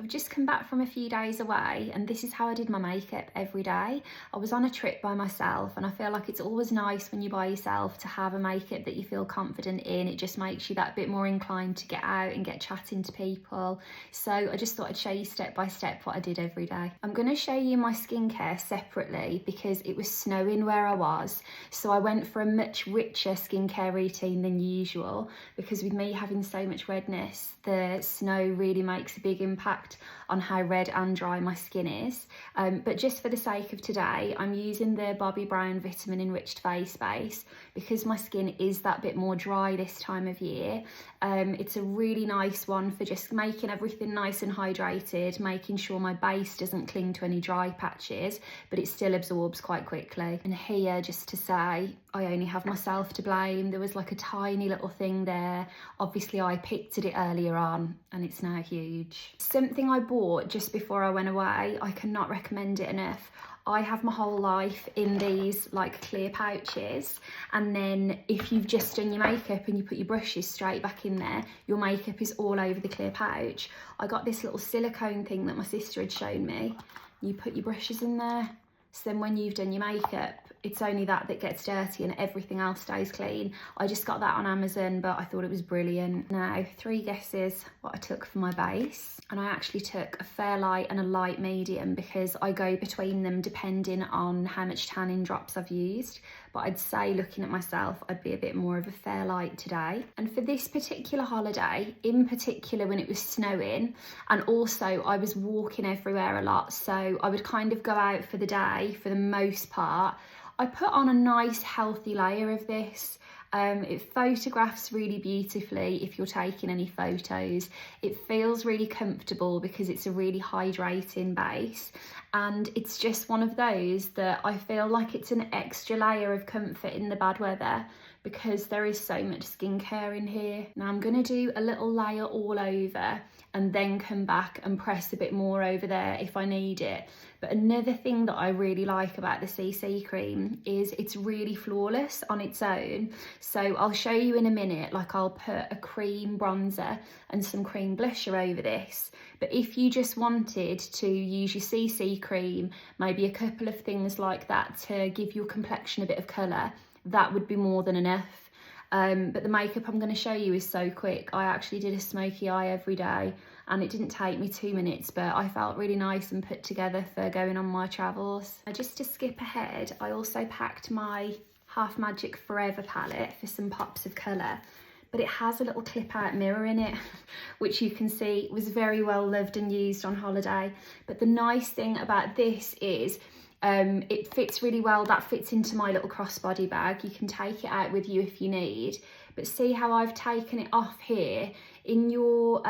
I've just come back from a few days away and this is how I did my makeup every day. I was on a trip by myself and I feel like it's always nice when you're by yourself to have a makeup that you feel confident in. It just makes you that bit more inclined to get out and get chatting to people. So I just thought I'd show you step by step what I did every day. I'm going to show you my skincare separately because it was snowing where I was. So I went for a much richer skincare routine than usual because with me having so much redness, the snow really makes a big impact on how red and dry my skin is. But just for the sake of today, I'm using the Bobbi Brown Vitamin Enriched Face Base because my skin is that bit more dry this time of year. It's a really nice one for just making everything nice and hydrated, making sure my base doesn't cling to any dry patches, but it still absorbs quite quickly. And here, just to say, I only have myself to blame. There was like a tiny little thing there. Obviously I picked at it earlier on and it's now huge. Something I bought just before I went away, I cannot recommend it enough. I have my whole life in these like clear pouches, and then if you've just done your makeup and you put your brushes straight back in there, your makeup is all over the clear pouch. I got this little silicone thing that my sister had shown me. You put your brushes in there, so then when you've done your makeup, it's only that gets dirty and everything else stays clean. I just got that on Amazon, but I thought it was brilliant. Now, 3 guesses what I took for my base. And I actually took a fair light and a light medium because I go between them depending on how much tanning drops I've used. But I'd say, looking at myself, I'd be a bit more of a fair light today. And for this particular holiday, in particular when it was snowing, and also I was walking everywhere a lot, so I would kind of go out for the day for the most part, I put on a nice healthy layer of this. It photographs really beautifully if you're taking any photos. It feels really comfortable because it's a really hydrating base, and it's just one of those that I feel like it's an extra layer of comfort in the bad weather because there is so much skincare in here. Now I'm going to do a little layer all over and then come back and press a bit more over there if I need it. But another thing that I really like about the CC cream is it's really flawless on its own. So I'll show you in a minute, like I'll put a cream bronzer and some cream blusher over this. But if you just wanted to use your CC cream, maybe a couple of things like that to give your complexion a bit of colour, that would be more than enough. But the makeup I'm going to show you is so quick. I actually did a smoky eye every day and it didn't take me 2 minutes, but I felt really nice and put together for going on my travels. Now, just to skip ahead, I also packed my Half Magic Forever palette for some pops of colour, but it has a little clip out mirror in it, which you can see was very well loved and used on holiday. But the nice thing about this is it fits really well. That fits into my little crossbody bag. You can take it out with you if you need. But see how I've taken it off here? In your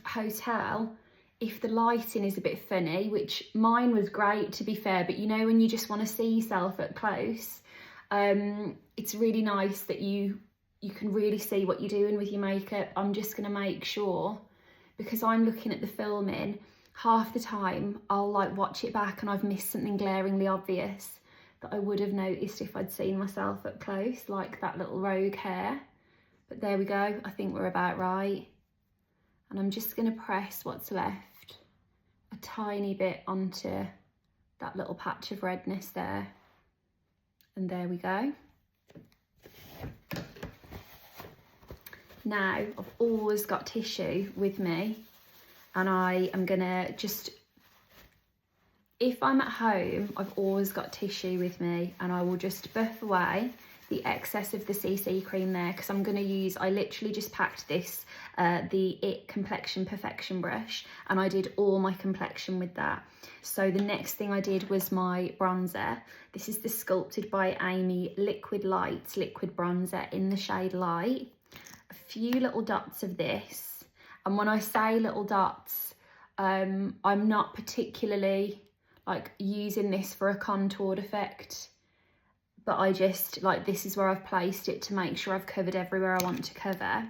hotel, if the lighting is a bit funny, which mine was great to be fair, but you know when you just want to see yourself up close, it's really nice that you can really see what you're doing with your makeup. I'm just going to make sure, because I'm looking at the filming, half the time I'll like watch it back and I've missed something glaringly obvious that I would have noticed if I'd seen myself up close, like that little rogue hair. But there we go, I think we're about right. And I'm just going to press what's left a tiny bit onto that little patch of redness there. And there we go. Now, I've always got tissue with me, and I am gonna just, if I'm at home, I've always got tissue with me, and I will just buff away the excess of the CC cream there, because I'm gonna use, I literally just packed this, the IT Complexion Perfection brush, and I did all my complexion with that. So the next thing I did was my bronzer. This is the Sculpted by Aimee Liquid Light Liquid Bronzer in the shade Light. A few little dots of this, and when I say little dots, I'm not particularly like using this for a contoured effect, but I just like, this is where I've placed it to make sure I've covered everywhere I want to cover.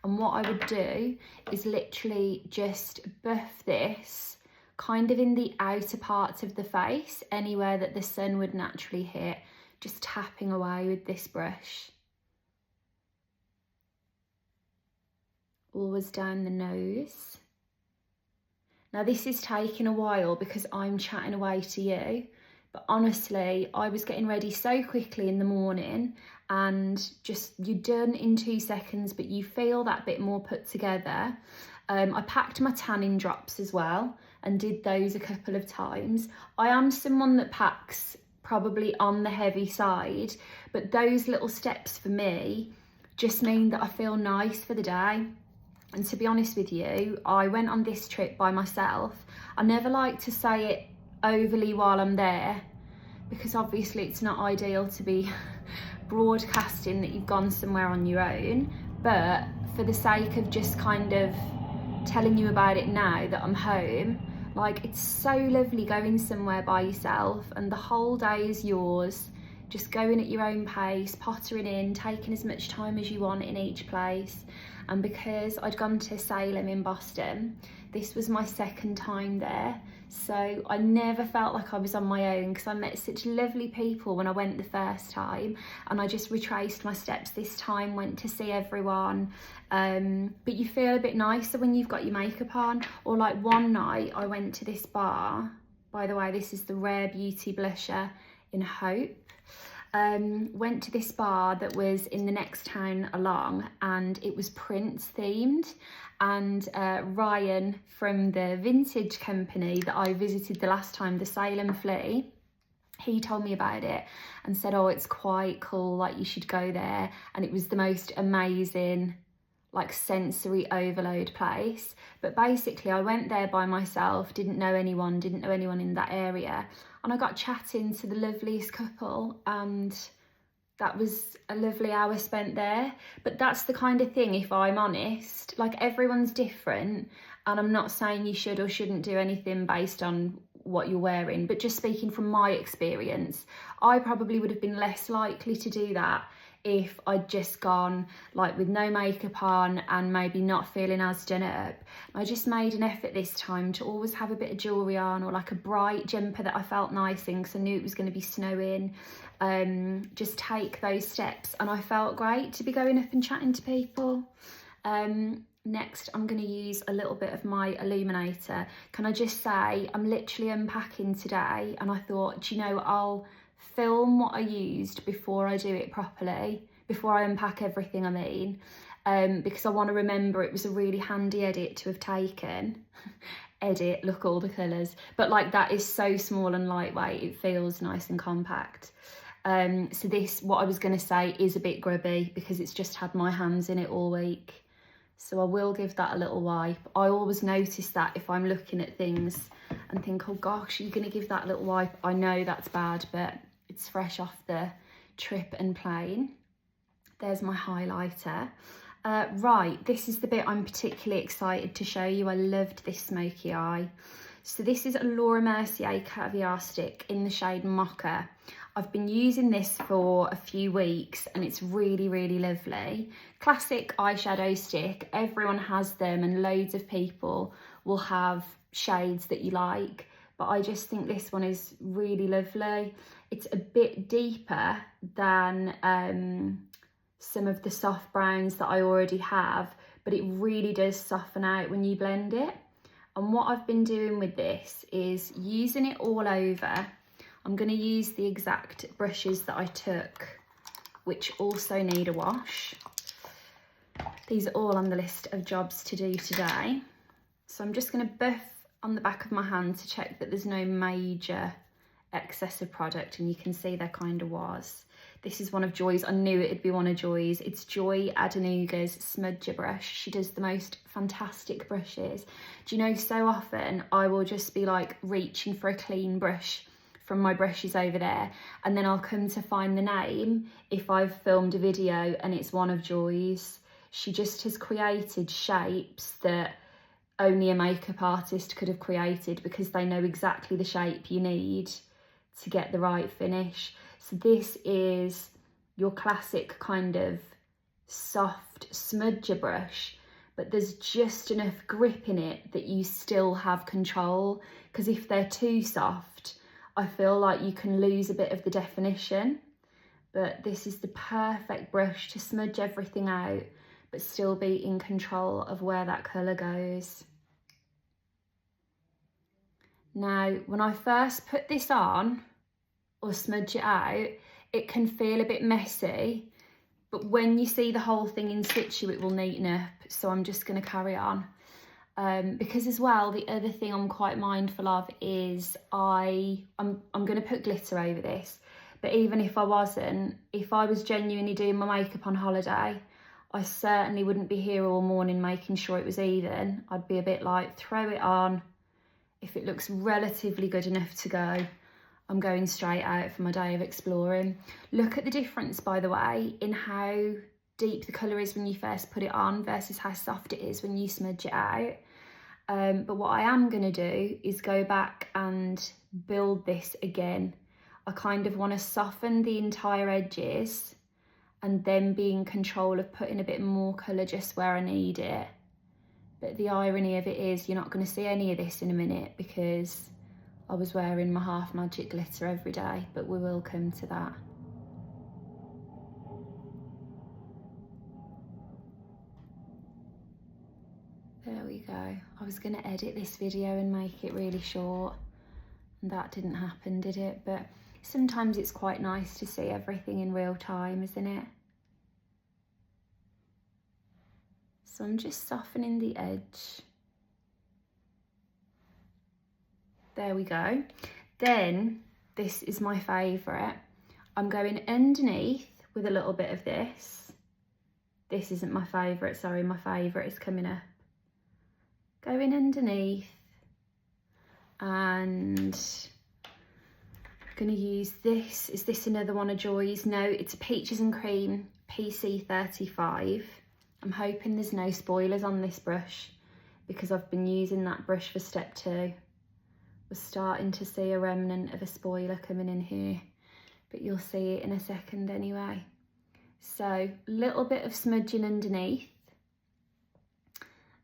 And what I would do is literally just buff this kind of in the outer parts of the face, anywhere that the sun would naturally hit, just tapping away with this brush. Always down the nose. Now this is taking a while because I'm chatting away to you, but honestly, I was getting ready so quickly in the morning and just, you're done in 2 seconds, but you feel that bit more put together. I packed my tanning drops as well and did those a couple of times. I am someone that packs probably on the heavy side, but those little steps for me just mean that I feel nice for the day. And to be honest with you, I went on this trip by myself. I never like to say it overly while I'm there, because obviously it's not ideal to be broadcasting that you've gone somewhere on your own, but for the sake of just kind of telling you about it now that I'm home, like, it's so lovely going somewhere by yourself and the whole day is yours, just going at your own pace, pottering in, taking as much time as you want in each place. And because I'd gone to Salem in Boston, this was my second time there, so I never felt like I was on my own because I met such lovely people when I went the first time, and I just retraced my steps this time, went to see everyone. But you feel a bit nicer when you've got your makeup on. Or like one night I went to this bar, by the way, this is the Rare Beauty blusher in Hope. Went to this bar that was in the next town along, and it was Prince themed, and Ryan from the vintage company that I visited the last time, the Salem Flea, he told me about it and said, oh, it's quite cool, like you should go there. And it was the most amazing, like, sensory overload place. But basically I went there by myself, didn't know anyone in that area, and I got chatting to the loveliest couple, and that was a lovely hour spent there. But that's the kind of thing, if I'm honest, like, everyone's different, and I'm not saying you should or shouldn't do anything based on what you're wearing, but just speaking from my experience, I probably would have been less likely to do that if I'd just gone like with no makeup on and maybe not feeling as done up. I just made an effort this time to always have a bit of jewellery on, or like a bright jumper that I felt nice in because I knew it was going to be snowing. Just take those steps, and I felt great to be going up and chatting to people. Next, I'm going to use a little bit of my illuminator. Can I just say, I'm literally unpacking today, and I thought, do you know, I'll film what I used before I do it properly, before I unpack everything, I mean, because I want to remember it was a really handy edit to have taken. Edit, look, all the colours, but like, that is so small and lightweight, it feels nice and compact. So this, what I was going to say, is a bit grubby because it's just had my hands in it all week. So I will give that a little wipe. I always notice that if I'm looking at things and think, oh gosh, you're going to give that a little wipe. I know that's bad, but it's fresh off the trip and plane. There's my highlighter. Right, this is the bit I'm particularly excited to show you. I loved this smoky eye. So this is a Laura Mercier Caviar stick in the shade Mocha. I've been using this for a few weeks and it's really, really lovely. Classic eyeshadow stick, everyone has them and loads of people will have shades that you like, but I just think this one is really lovely. It's a bit deeper than some of the soft browns that I already have, but it really does soften out when you blend it. And what I've been doing with this is using it all over. I'm going to use the exact brushes that I took, which also need a wash. These are all on the list of jobs to do today. So I'm just going to buff on the back of my hand to check that there's no major excess of product, and you can see there kind of was. This is one of Joy's, I knew it'd be one of Joy's. It's Joy Adenuga's Smudger brush. She does the most fantastic brushes. Do you know, so often I will just be like reaching for a clean brush from my brushes over there, and then I'll come to find the name if I've filmed a video and it's one of Joy's. She just has created shapes that only a makeup artist could have created because they know exactly the shape you need to get the right finish. So this is your classic kind of soft smudger brush, but there's just enough grip in it that you still have control, because if they're too soft, I feel like you can lose a bit of the definition. But this is the perfect brush to smudge everything out, but still be in control of where that colour goes. Now, when I first put this on or smudge it out, it can feel a bit messy, but when you see the whole thing in situ, it will neaten up. So I'm just going to carry on. Because as well, the other thing I'm quite mindful of is I'm going to put glitter over this. But even if I wasn't, if I was genuinely doing my makeup on holiday, I certainly wouldn't be here all morning making sure it was even. I'd be a bit like, throw it on. If it looks relatively good enough to go, I'm going straight out for my day of exploring. Look at the difference, by the way, in how deep the colour is when you first put it on versus how soft it is when you smudge it out. But what I am going to do is go back and build this again. I kind of want to soften the entire edges and then be in control of putting a bit more colour just where I need it. But the irony of it is you're not going to see any of this in a minute because I was wearing my half magic glitter every day, but we will come to that. There we go. I was going to edit this video and make it really short, and that didn't happen, did it? But sometimes it's quite nice to see everything in real time, isn't it? So I'm just softening the edge. There we go. Then, this is my favourite. I'm going underneath with a little bit of this. This isn't my favourite, sorry, my favourite is coming up. Going underneath, and I'm going to use this. Is this another one of Joy's? No, it's a Peaches and Cream PC35. I'm hoping there's no spoilers on this brush because I've been using that brush for step 2. We're starting to see a remnant of a spoiler coming in here, but you'll see it in a second anyway. So a little bit of smudging underneath.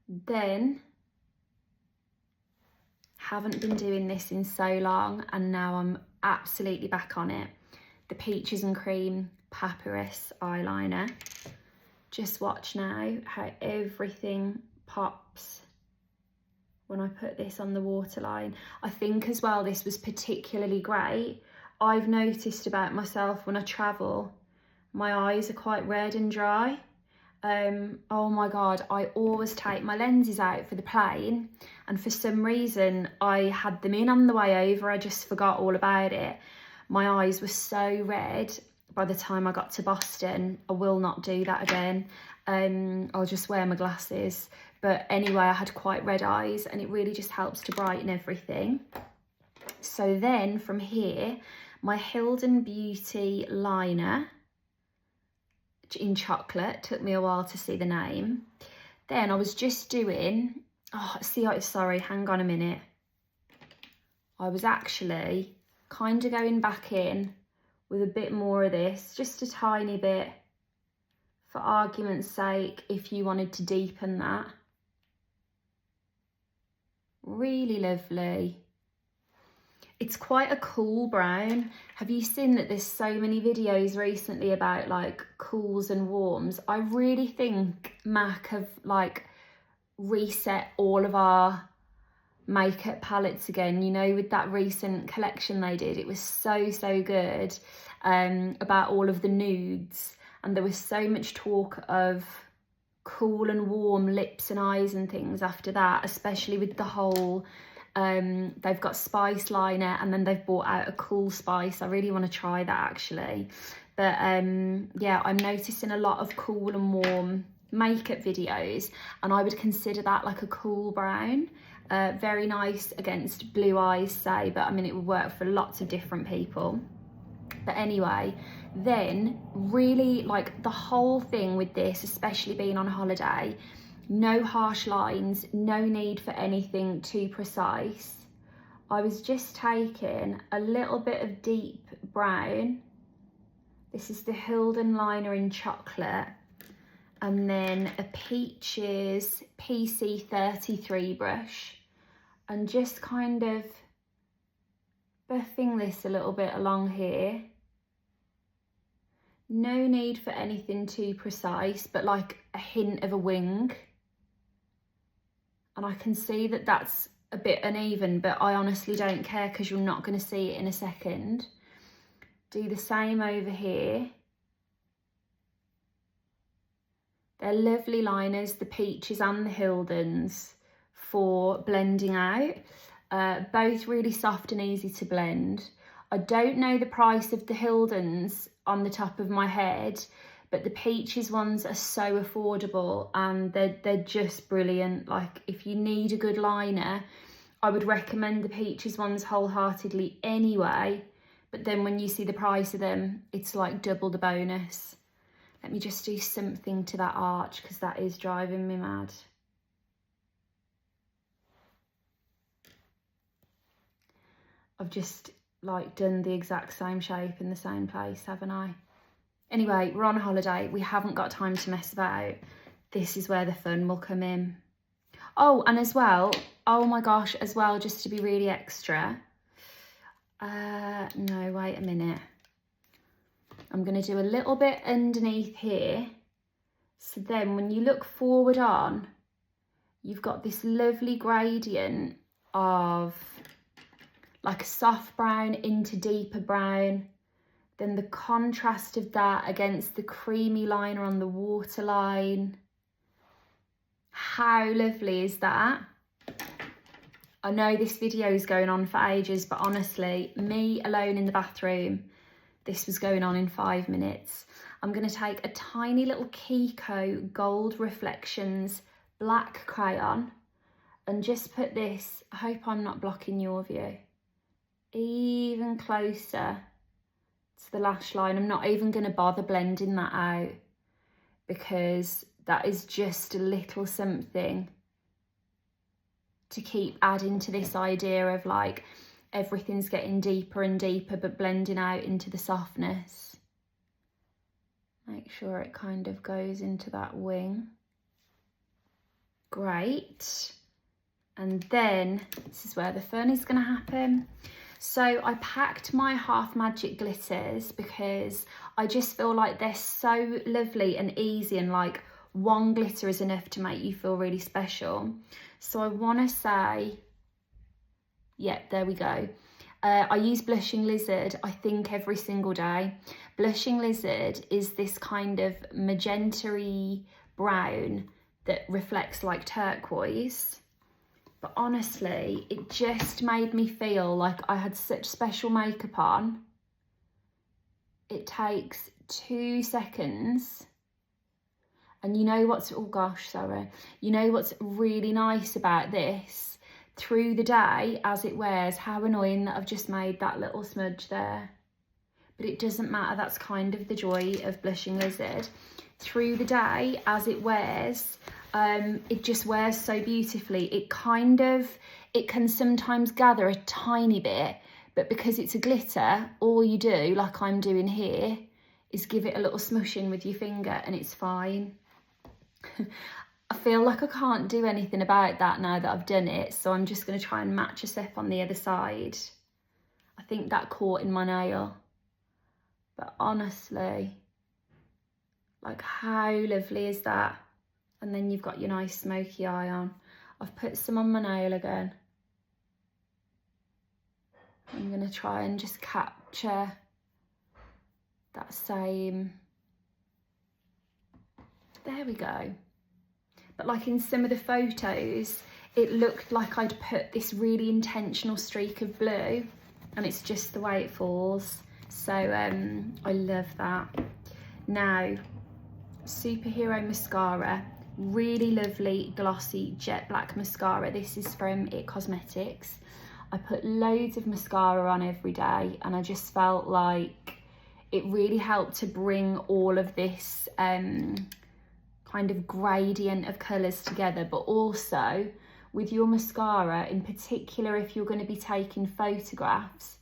Then, haven't been doing this in so long and now I'm absolutely back on it. The Peaches and Cream Papyrus eyeliner. Just watch now how everything pops when I put this on the waterline. I think as well this was particularly great. I've noticed about myself when I travel, my eyes are quite red and dry. Oh my God, I always take my lenses out for the plane, and for some reason I had them in on the way over. I just forgot all about it. My eyes were so red by the time I got to Boston. I will not do that again. I'll just wear my glasses. But anyway, I had quite red eyes and it really just helps to brighten everything. So then from here, my Hildun Beauty liner in chocolate. Took me a while to see the name. Then I was just doing, sorry, hang on a minute. I was actually kind of going back in with a bit more of this, just a tiny bit, for argument's sake, if you wanted to deepen that. Really lovely. It's quite a cool brown. Have you seen that there's so many videos recently about like cools and warms? I really think MAC have like reset all of our makeup palettes again, you know, with that recent collection they did. It was so good, about all of the nudes, and there was so much talk of cool and warm lips and eyes and things after that, especially with the whole they've got spice liner and then they've brought out a cool spice. I really want to try that actually. But yeah, I'm noticing a lot of cool and warm makeup videos, and I would consider that like a cool brown. Very nice against blue eyes, say, but I mean it would work for lots of different people. But anyway, then really like the whole thing with this, especially being on holiday, no harsh lines, no need for anything too precise. I was just taking a little bit of deep brown. This is the Hildun liner in chocolate, and then a Peaches PC33 brush, and just kind of buffing this a little bit along here. No need for anything too precise, but like a hint of a wing. And I can see that that's a bit uneven, but I honestly don't care because you're not going to see it in a second. Do the same over here. They're lovely liners, the Peaches and the Hilduns, for blending out. Both really soft and easy to blend. I don't know the price of the Hilduns on the top of my head, but the Peaches ones are so affordable and they're just brilliant. Like, if you need a good liner, I would recommend the Peaches ones wholeheartedly anyway, but then when you see the price of them, it's like double the bonus. Let me just do something to that arch because that is driving me mad. I've just like done the exact same shape in the same place, haven't I? Anyway, we're on holiday. We haven't got time to mess about. This is where the fun will come in. Oh, and as well, oh my gosh, as well, just to be really extra. No, wait a minute. I'm going to do a little bit underneath here. So then when you look forward on, you've got this lovely gradient of like a soft brown into deeper brown. Then the contrast of that against the creamy liner on the waterline. How lovely is that? I know this video is going on for ages, but honestly, me alone in the bathroom, this was going on in 5 minutes. I'm going to take a tiny little KIKO Gold Reflections black crayon and just put this, I hope I'm not blocking your view, even closer to the lash line. I'm not even going to bother blending that out because that is just a little something to keep adding to this idea of like everything's getting deeper and deeper but blending out into the softness. Make sure it kind of goes into that wing. Great. And then this is where the fun is going to happen. So I packed my Half Magic glitters because I just feel like they're so lovely and easy, and like one glitter is enough to make you feel really special. So I want to say, yeah, there we go. I use Blushing Lizard, I think, every single day. Blushing Lizard is this kind of magenta-y brown that reflects like turquoise. But honestly, it just made me feel like I had such special makeup on. It takes 2 seconds. And you know what's, oh gosh, sorry. You know what's really nice about this? Through the day, as it wears, how annoying that I've just made that little smudge there. But it doesn't matter, that's kind of the joy of Blushing Lizard. Through the day, as it wears, it just wears so beautifully. It can sometimes gather a tiny bit, but because it's a glitter, all you do, like I'm doing here, is give it a little smushing with your finger and it's fine. I feel like I can't do anything about that now that I've done it, so I'm just going to try and match a step on the other side. I think that caught in my nail. But honestly, like how lovely is that? And then you've got your nice smoky eye on. I've put some on my nail again. I'm going to try and just capture that same. There we go. But like in some of the photos, it looked like I'd put this really intentional streak of blue, and it's just the way it falls. So I love that. Now, Superhero Mascara, really lovely glossy jet black mascara. This is from It Cosmetics. I put loads of mascara on every day, and I just felt like it really helped to bring all of this kind of gradient of colours together. But also with your mascara in particular, if you're going to be taking photographs,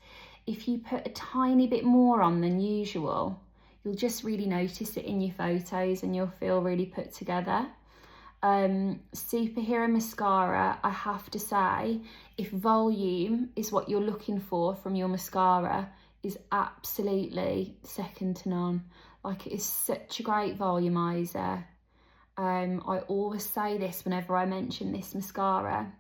if you put a tiny bit more on than usual, you'll just really notice it in your photos and you'll feel really put together. Superhero Mascara, I have to say, if volume is what you're looking for from your mascara, is absolutely second to none. Like, it is such a great volumizer. I always say this whenever I mention this mascara,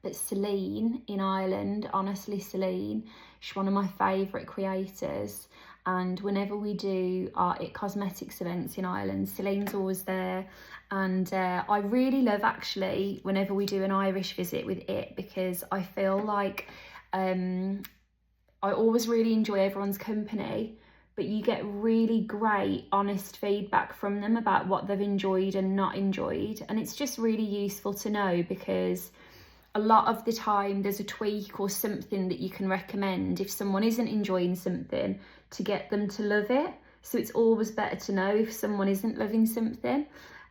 But Celine in Ireland, honestly Celine, she's one of my favourite creators, and whenever we do our It Cosmetics events in Ireland, Celine's always there. And I really love actually whenever we do an Irish visit with It, because I feel like I always really enjoy everyone's company, but you get really great honest feedback from them about what they've enjoyed and not enjoyed, and it's just really useful to know, because a lot of the time there's a tweak or something that you can recommend if someone isn't enjoying something, to get them to love it. So it's always better to know if someone isn't loving something.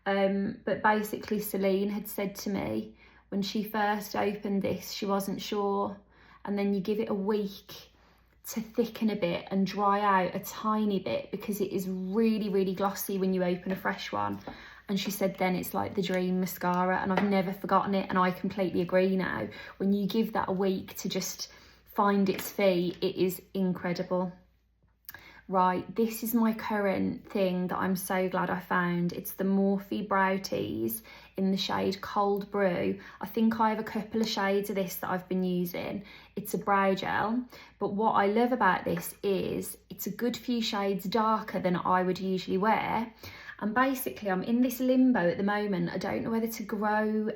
But basically Celine had said to me when she first opened this, she wasn't sure, and then you give it a week to thicken a bit and dry out a tiny bit, because it is really, really glossy when you open a fresh one. And she said then it's like the dream mascara, and I've never forgotten it, and I completely agree now. When you give that a week to just find its feet, it is incredible. Right, this is my current thing that I'm so glad I found. It's the Morphe Brow Tease in the shade Cold Brew. I think I have a couple of shades of this that I've been using. It's a brow gel, but what I love about this is it's a good few shades darker than I would usually wear. And basically I'm in this limbo at the moment. I don't know whether to grow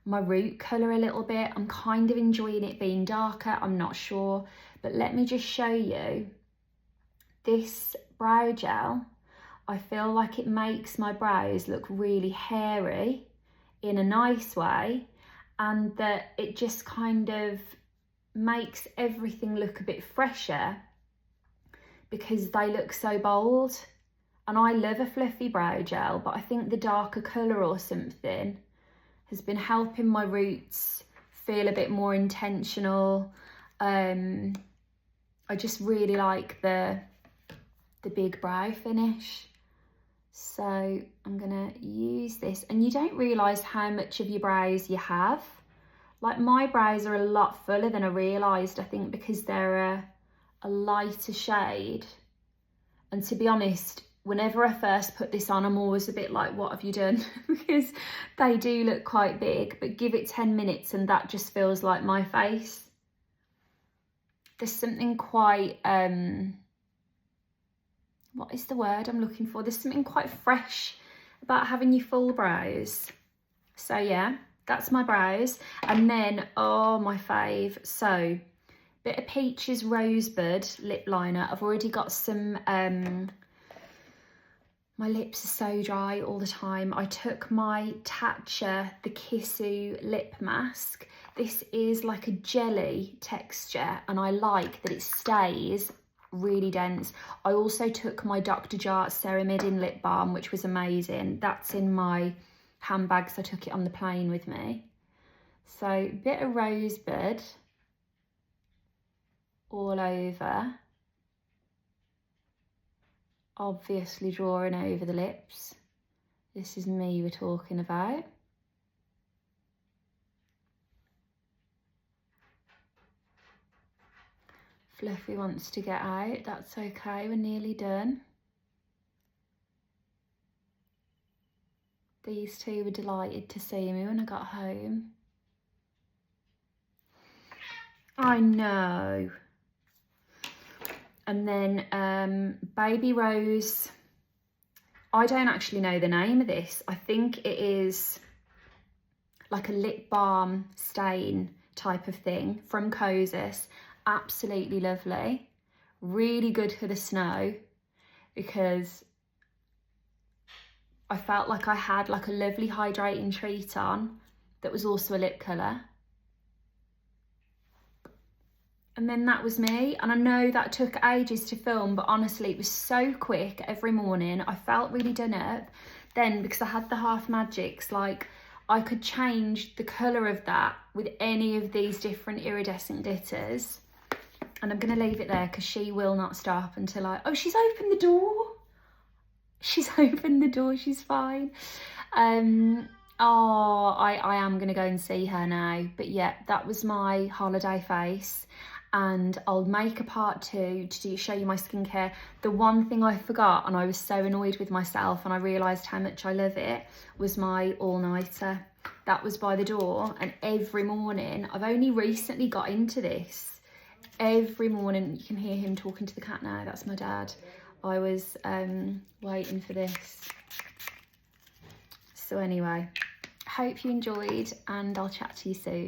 my root colour a little bit. I'm kind of enjoying it being darker, I'm not sure. But let me just show you. This brow gel, I feel like it makes my brows look really hairy in a nice way, and that it just kind of makes everything look a bit fresher because they look so bold. And I love a fluffy brow gel, but I think the darker colour or something has been helping my roots feel a bit more intentional. I just really like the big brow finish. So I'm gonna use this, and you don't realise how much of your brows you have. Like my brows are a lot fuller than I realised, I think because they're a lighter shade. And to be honest, whenever I first put this on, I'm always a bit like, what have you done? Because they do look quite big, but give it 10 minutes and that just feels like my face. There's something quite, what is the word I'm looking for? There's something quite fresh about having your full brows. So yeah, that's my brows. And then, oh, my fave. So, bit of Peach's Rosebud lip liner. I've already got some, my lips are so dry all the time. I took my Tatcha, the Kissu lip mask. This is like a jelly texture, and I like that it stays really dense. I also took my Dr. Jart Ceramidin lip balm, which was amazing. That's in my handbag, so I took it on the plane with me. So a bit of Rosebud all over, obviously drawing over the lips. This is me we're talking about. Fluffy wants to get out, that's okay, we're nearly done. These two were delighted to see me when I got home. I know. And then Baby Rose, I don't actually know the name of this. I think it is like a lip balm stain type of thing from Kosas. Absolutely lovely, really good for the snow, because I felt like I had like a lovely hydrating treat on that was also a lip colour. And then that was me, and I know that took ages to film, but honestly it was so quick every morning. I felt really done up. Then because I had the Half Magics, like I could change the colour of that with any of these different iridescent glitters. And I'm going to leave it there because she will not stop until oh, she's opened the door. She's opened the door, she's fine. Oh, I am going to go and see her now. But yeah, that was my holiday face. And I'll make a part 2 to show you my skincare. The one thing I forgot, and I was so annoyed with myself and I realised how much I love it, was my all-nighter. that was by the door, and every morning, I've only recently got into this, every morning, you can hear him talking to the cat now, that's my dad. I was waiting for this. So anyway, hope you enjoyed, and I'll chat to you soon.